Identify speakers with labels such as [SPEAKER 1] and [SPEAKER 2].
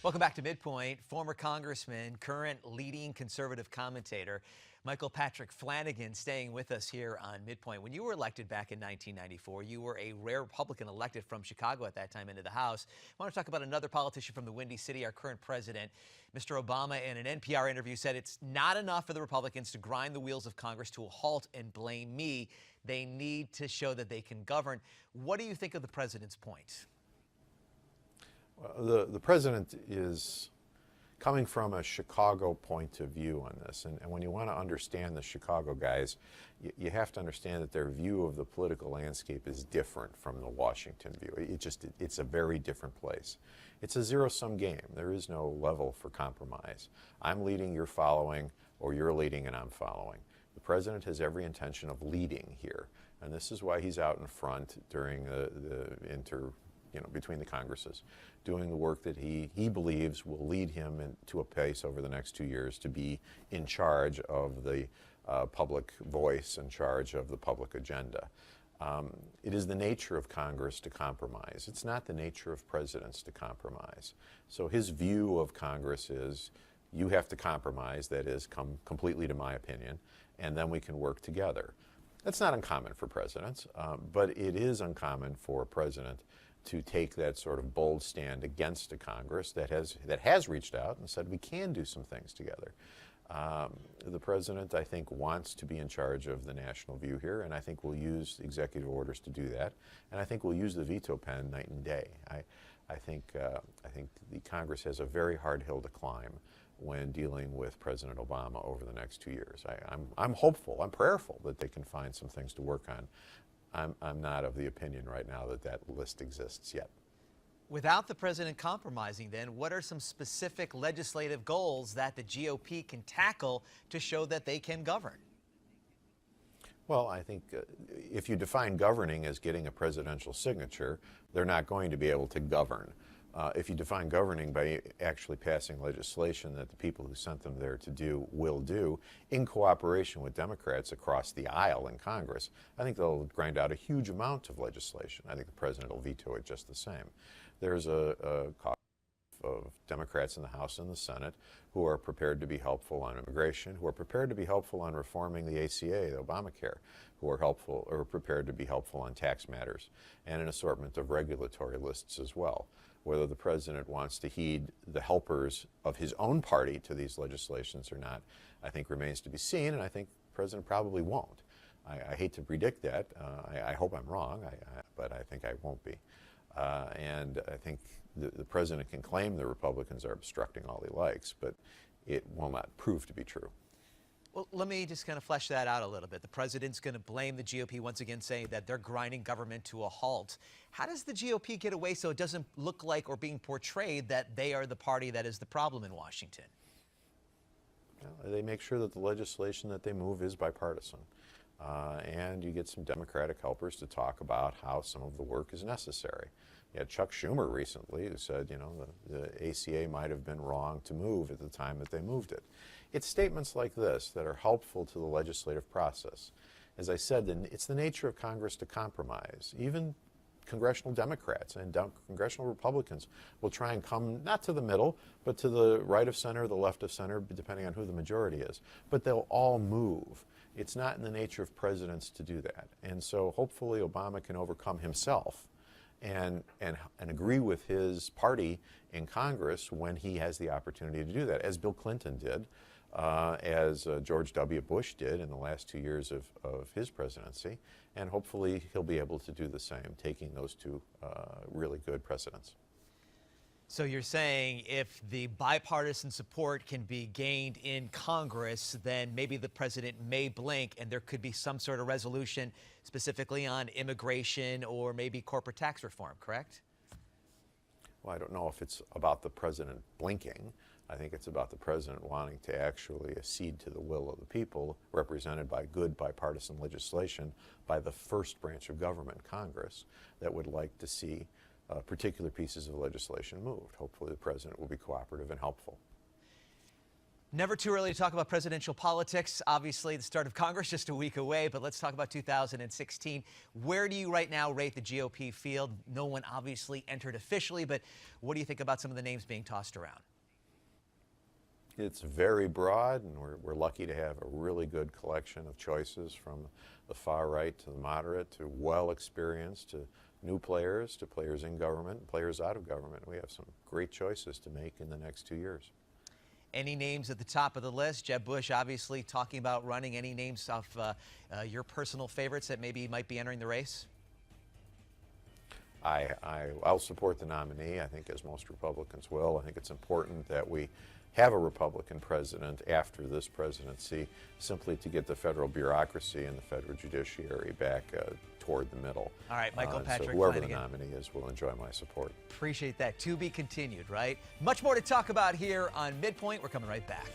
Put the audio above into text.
[SPEAKER 1] Welcome back to Midpoint. Former Congressman, current leading conservative commentator, Michael Patrick Flanagan, staying with us here on Midpoint. When you were elected back in 1994, you were a rare Republican elected from Chicago at that time into the House. I want to talk about another politician from the Windy City, our current president. Mr. Obama, in an NPR interview, said it's not enough for the Republicans to grind the wheels of Congress to a halt and blame me. They need to show that they can govern. What do you think of the president's point?
[SPEAKER 2] The president is coming from a Chicago point of view on this. And when you want to understand the Chicago guys, you have to understand that their view of the political landscape is different from the Washington view. It's a very different place. It's a zero-sum game. There is no level for compromise. I'm leading, you're following, or you're leading and I'm following. The president has every intention of leading here. And this is why he's out in front during between the Congresses, doing the work that he believes will lead him to a pace over the next 2 years to be in charge of the public voice, in charge of the public agenda. It is the nature of Congress to compromise. It's not the nature of presidents to compromise. So his view of Congress is, you have to compromise, that is, come completely to my opinion, and then we can work together. That's not uncommon for presidents, but it is uncommon for a president to take that sort of bold stand against a Congress that has reached out and said we can do some things together. The president, I think, wants to be in charge of the national view here, and I think will use executive orders to do that, and I think we'll use the veto pen night and day. I think the Congress has a very hard hill to climb when dealing with President Obama over the next 2 years. I'm hopeful, I'm prayerful that they can find some things to work on. I'm not of the opinion right now that that list exists yet.
[SPEAKER 1] Without the president compromising, then, what are some specific legislative goals that the GOP can tackle to show that they can govern?
[SPEAKER 2] Well, I think if you define governing as getting a presidential signature, they're not going to be able to govern. If you define governing by actually passing legislation that the people who sent them there to do will do, in cooperation with Democrats across the aisle in Congress, I think they'll grind out a huge amount of legislation. I think the president will veto it just the same. There's a caucus of Democrats in the House and the Senate who are prepared to be helpful on immigration, who are prepared to be helpful on reforming the ACA, the Obamacare, who are prepared to be helpful on tax matters, and an assortment of regulatory lists as well. Whether the president wants to heed the helpers of his own party to these legislations or not, I think remains to be seen, and I think the president probably won't. I hate to predict that. I hope I'm wrong, but I think I won't be. And I think the president can claim the Republicans are obstructing all he likes, but it will not prove to be true.
[SPEAKER 1] Well, let me just kind of flesh that out a little bit. The president's going to blame the GOP once again, saying that they're grinding government to a halt. How does the GOP get away so it doesn't look like or being portrayed that they are the party that is the problem in Washington?
[SPEAKER 2] Well, they make sure that the legislation that they move is bipartisan. And you get some Democratic helpers to talk about how some of the work is necessary. You had Chuck Schumer recently who said, the ACA might have been wrong to move at the time that they moved it. It's statements like this that are helpful to the legislative process. As I said, it's the nature of Congress to compromise. Even congressional Democrats and congressional Republicans will try and come not to the middle, but to the right of center, the left of center, depending on who the majority is. But they'll all move. It's not in the nature of presidents to do that. And so hopefully Obama can overcome himself and agree with his party in Congress when he has the opportunity to do that, as Bill Clinton did, as George W. Bush did in the last 2 years of his presidency. And hopefully he'll be able to do the same, taking those two really good precedents.
[SPEAKER 1] So you're saying if the bipartisan support can be gained in Congress, then maybe the president may blink and there could be some sort of resolution specifically on immigration or maybe corporate tax reform, correct?
[SPEAKER 2] Well, I don't know if it's about the president blinking. I think it's about the president wanting to actually accede to the will of the people, represented by good bipartisan legislation by the first branch of government, Congress, that would like to see particular pieces of legislation moved. Hopefully the president will be cooperative and helpful.
[SPEAKER 1] Never too early to talk about presidential politics. Obviously, the start of Congress just a week away, but let's talk about 2016. Where do you right now rate the GOP field? No one obviously entered officially, but what do you think about some of the names being tossed around?
[SPEAKER 2] It's very broad, and we're lucky to have a really good collection of choices from the far right to the moderate to well-experienced to new players to players in government and players out of government. We have some great choices to make in the next 2 years.
[SPEAKER 1] Any names at the top of the list? Jeb Bush obviously talking about running. Any names off your personal favorites that maybe might be entering the race?
[SPEAKER 2] I'll support the nominee, I think, as most Republicans will. I think it's important that we have a Republican president after this presidency, simply to get the federal bureaucracy and the federal judiciary back toward the middle.
[SPEAKER 1] All right, Michael Patrick
[SPEAKER 2] So whoever
[SPEAKER 1] Flanagan.
[SPEAKER 2] the nominee is will enjoy my support.
[SPEAKER 1] Appreciate that. To be continued, right? Much more to talk about here on Midpoint. We're coming right back.